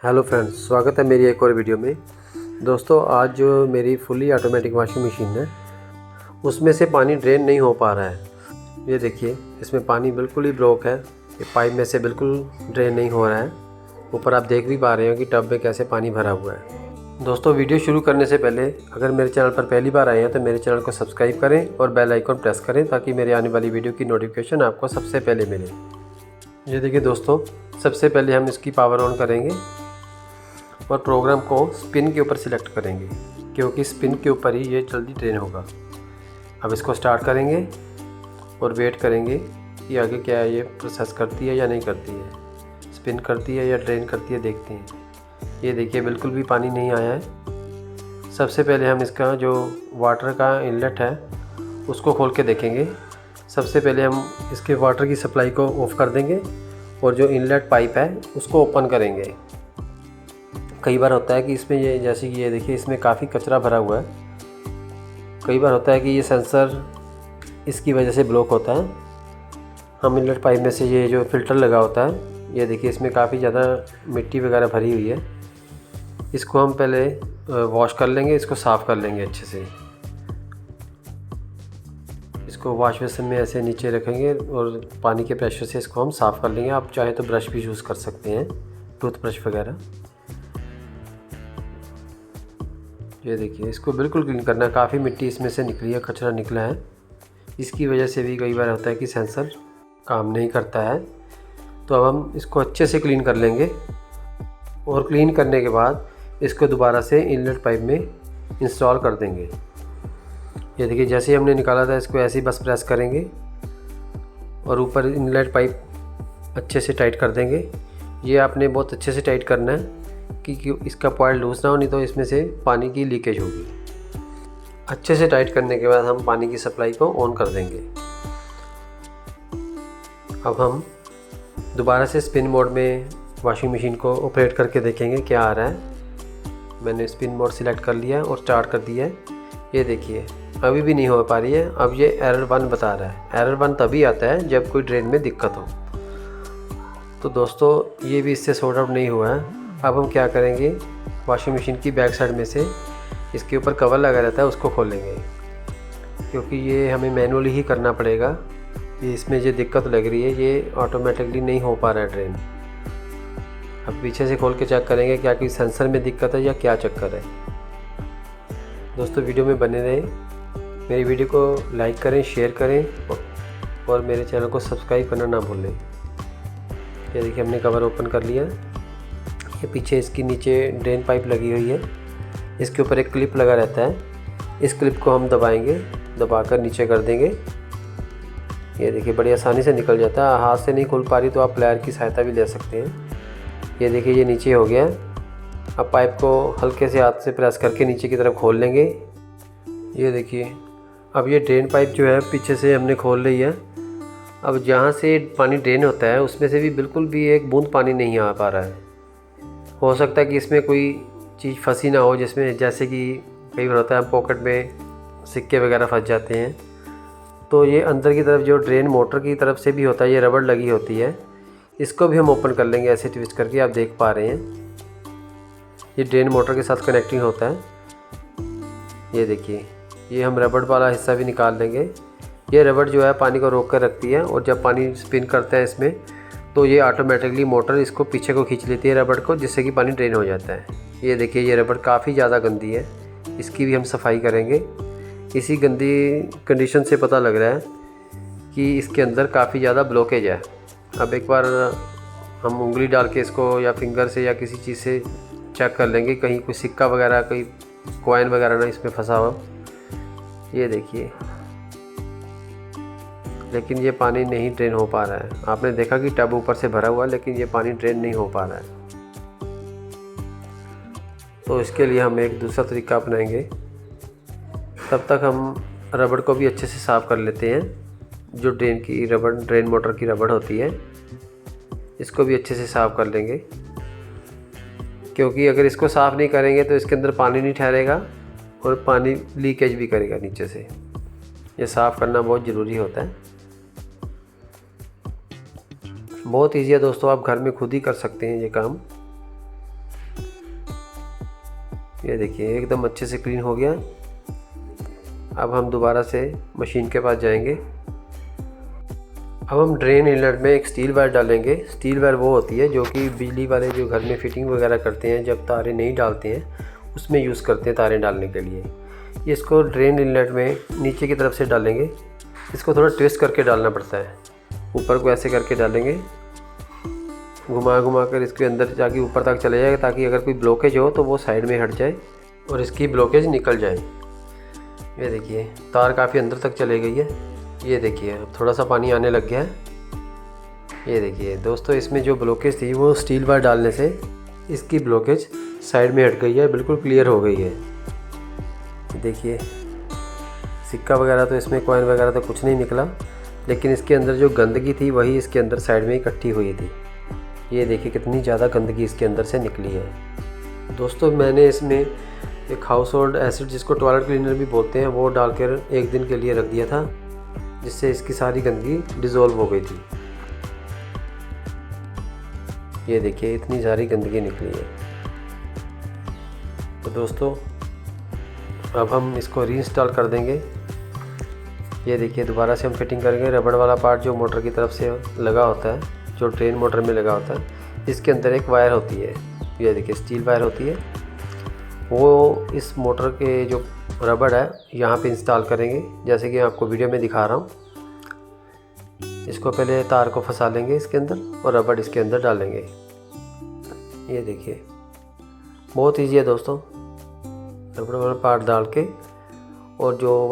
Hello friends, स्वागत है मेरी एक और वीडियो में। दोस्तों, आज जो मेरी फुली ऑटोमेटिक वॉशिंग मशीन है उसमें से पानी ड्रेन नहीं हो पा रहा है। ये देखिए, इसमें पानी बिल्कुल ही ब्लॉक है। ये पाइप में से बिल्कुल ड्रेन नहीं हो रहा है। ऊपर आप देख भी पा रहे हो कि टब में कैसे पानी भरा हुआ है। दोस्तों, वीडियो शुरू करने से पहले अगर मेरे चैनल पर पहली बार आए हैं तो मेरे चैनल को सब्सक्राइब करें और बेल आइकन प्रेस करें ताकि मेरे आने वाली वीडियो की नोटिफिकेशन आपको सबसे पहले मिले। ये देखिए दोस्तों, सबसे पहले हम इसकी पावर ऑन करेंगे और प्रोग्राम को स्पिन के ऊपर सिलेक्ट करेंगे क्योंकि स्पिन के ऊपर ही ये जल्दी ट्रेन होगा। अब इसको स्टार्ट करेंगे और वेट करेंगे कि आगे क्या ये प्रोसेस करती है या नहीं करती है, स्पिन करती है या ड्रेन करती है, देखते हैं। ये देखिए, बिल्कुल भी पानी नहीं आया है। सबसे पहले हम इसका जो वाटर का इनलेट है उसको खोल के देखेंगे। सबसे पहले हम इसके वाटर की सप्लाई को ऑफ़ कर देंगे और जो इनलेट पाइप है उसको ओपन करेंगे। कई बार होता है कि इसमें ये, जैसे कि ये देखिए, इसमें काफ़ी कचरा भरा हुआ है। कई बार होता है कि ये सेंसर इसकी वजह से ब्लॉक होता है। हम इनलेट पाइप में से ये जो फ़िल्टर लगा होता है, ये देखिए, इसमें काफ़ी ज़्यादा मिट्टी वगैरह भरी हुई है। इसको हम पहले वॉश कर लेंगे, इसको साफ़ कर लेंगे अच्छे से। इसको वॉश बेसिन में ऐसे नीचे रखेंगे और पानी के प्रेशर से इसको हम साफ़ कर लेंगे। आप चाहे तो ब्रश भी यूज़ कर सकते हैं, टूथब्रश वगैरह। ये देखिए, इसको बिल्कुल क्लीन करना है। काफ़ी मिट्टी इसमें से निकली है, कचरा निकला है। इसकी वजह से भी कई बार होता है कि सेंसर काम नहीं करता है। तो अब हम इसको अच्छे से क्लीन कर लेंगे और क्लीन करने के बाद इसको दोबारा से इनलेट पाइप में इंस्टॉल कर देंगे। ये देखिए, जैसे ही हमने निकाला था इसको ऐसे ही बस प्रेस करेंगे और ऊपर इनलेट पाइप अच्छे से टाइट कर देंगे। ये आपने बहुत अच्छे से टाइट करना है कि इसका पॉइंट लूज़ ना हो, नहीं तो इसमें से पानी की लीकेज होगी। अच्छे से टाइट करने के बाद हम पानी की सप्लाई को ऑन कर देंगे। अब हम दोबारा से स्पिन मोड में वॉशिंग मशीन को ऑपरेट करके देखेंगे क्या आ रहा है। मैंने स्पिन मोड सिलेक्ट कर लिया और स्टार्ट कर दिया है। ये देखिए, अभी भी नहीं हो पा रही है। अब ये एरर 1 बता रहा है। एरर 1 तभी आता है जब कोई ड्रेन में दिक्कत हो। तो दोस्तों, ये भी इससे सॉर्ट आउट नहीं हुआ है। अब हम क्या करेंगे, वॉशिंग मशीन की बैक साइड में से इसके ऊपर कवर लगा रहता है उसको खोलेंगे, क्योंकि ये हमें मैनुअली ही करना पड़ेगा। ये इसमें जो दिक्कत लग रही है ये ऑटोमेटिकली नहीं हो पा रहा है ड्रेन। अब पीछे से खोल के चेक करेंगे क्या कि सेंसर में दिक्कत है या क्या चक्कर है। दोस्तों, वीडियो में बने रहें। मेरी वीडियो को लाइक करें, शेयर करें और मेरे चैनल को सब्सक्राइब करना ना भूलें। ये देखिए, हमने कवर ओपन कर लिया। ये पीछे इसकी नीचे ड्रेन पाइप लगी हुई है। इसके ऊपर एक क्लिप लगा रहता है। इस क्लिप को हम दबाएंगे, दबाकर नीचे कर देंगे। ये देखिए, बड़ी आसानी से निकल जाता है। हाथ से नहीं खुल पा रही तो आप प्लायर की सहायता भी ले सकते हैं। ये देखिए, ये नीचे हो गया। अब पाइप को हल्के से हाथ से प्रेस करके नीचे की तरफ खोल लेंगे। ये देखिए, अब ये ड्रेन पाइप जो है पीछे से हमने खोल ली है। अब जहाँ से पानी ड्रेन होता है उसमें से भी बिल्कुल भी एक बूंद पानी नहीं आ पा रहा है। हो सकता है कि इसमें कोई चीज़ फंसी ना हो, जिसमें जैसे कि कई बार होता है पॉकेट में सिक्के वगैरह फंस जाते हैं। तो ये अंदर की तरफ जो ड्रेन मोटर की तरफ से भी होता है, ये रबड़ लगी होती है। इसको भी हम ओपन कर लेंगे ऐसे ट्विस्ट करके। आप देख पा रहे हैं ये ड्रेन मोटर के साथ कनेक्टिंग होता है। ये देखिए, ये हम रबड़ वाला हिस्सा भी निकाल लेंगे। ये रबड़ जो है पानी को रोक कर रखती है और जब पानी स्पिन करता है इसमें तो ये ऑटोमेटिकली मोटर इसको पीछे को खींच लेती है रबड़ को, जिससे कि पानी ड्रेन हो जाता है। ये देखिए, ये रबड़ काफ़ी ज़्यादा गंदी है। इसकी भी हम सफाई करेंगे। इसी गंदी कंडीशन से पता लग रहा है कि इसके अंदर काफ़ी ज़्यादा ब्लॉकेज है। अब एक बार हम उंगली डाल के इसको या फिंगर से या किसी चीज़ से चेक कर लेंगे कहीं कोई सिक्का वगैरह, कोई कॉइन वगैरह ना इसमें फंसा हो। ये देखिए, लेकिन ये पानी नहीं ड्रेन हो पा रहा है। आपने देखा कि टब ऊपर से भरा हुआ है लेकिन ये पानी ड्रेन नहीं हो पा रहा है। तो इसके लिए हम एक दूसरा तरीका अपनाएंगे। तब तक हम रबड़ को भी अच्छे से साफ़ कर लेते हैं। जो ड्रेन मोटर की रबड़ होती है, इसको भी अच्छे से साफ़ कर लेंगे, क्योंकि अगर इसको साफ़ नहीं करेंगे तो इसके अंदर पानी नहीं ठहरेगा और पानी लीकेज भी करेगा नीचे से। ये साफ़ करना बहुत ज़रूरी होता है। बहुत ईजी है दोस्तों, आप घर में खुद ही कर सकते हैं ये काम। ये देखिए एकदम अच्छे से क्लीन हो गया। अब हम दोबारा से मशीन के पास जाएंगे। अब हम ड्रेन इनलेट में एक स्टील वायर डालेंगे। स्टील वायर वो होती है जो कि बिजली वाले जो घर में फिटिंग वगैरह करते हैं, जब तारे नहीं डालते हैं उसमें यूज़ करते हैं तारें डालने के लिए। इसको ड्रेन इनलेट में नीचे की तरफ से डालेंगे। इसको थोड़ा ट्विस्ट करके डालना पड़ता है। ऊपर को ऐसे करके डालेंगे, घुमा घुमा कर इसके अंदर जाके ऊपर तक चले जाएगा, ताकि अगर कोई ब्लॉकेज हो तो वो साइड में हट जाए और इसकी ब्लॉकेज निकल जाए। ये देखिए तार काफ़ी अंदर तक चले गई है। ये देखिए अब थोड़ा सा पानी आने लग गया है। ये देखिए दोस्तों, इसमें जो ब्लॉकेज थी वो स्टील वायर डालने से इसकी ब्लॉकेज साइड में हट गई है, बिल्कुल क्लियर हो गई है। देखिए सिक्का वगैरह तो इसमें, कॉइन वगैरह तो कुछ नहीं निकला, लेकिन इसके अंदर जो गंदगी थी वही इसके अंदर साइड में इकट्ठी हुई थी। ये देखिए कितनी ज़्यादा गंदगी इसके अंदर से निकली है। दोस्तों मैंने इसमें एक हाउस होल्ड एसिड, जिसको टॉयलेट क्लीनर भी बोलते हैं, वो डालकर एक दिन के लिए रख दिया था, जिससे इसकी सारी गंदगी डिज़ोल्व हो गई थी। ये देखिए इतनी सारी गंदगी निकली है। तो दोस्तों अब हम इसको रीइंस्टॉल कर देंगे। ये देखिए दोबारा से हम फिटिंग करेंगे। रबड़ वाला पार्ट जो मोटर की तरफ से लगा होता है, जो ट्रेन मोटर में लगा होता है, इसके अंदर एक वायर होती है। ये देखिए स्टील वायर होती है, वो इस मोटर के जो रबड़ है यहाँ पे इंस्टॉल करेंगे, जैसे कि आपको वीडियो में दिखा रहा हूँ। इसको पहले तार को फंसा लेंगे इसके अंदर और रबड़ इसके अंदर डालेंगे। ये देखिए बहुत ईजी है दोस्तों। रबड़ वाला पार्ट डाल के और जो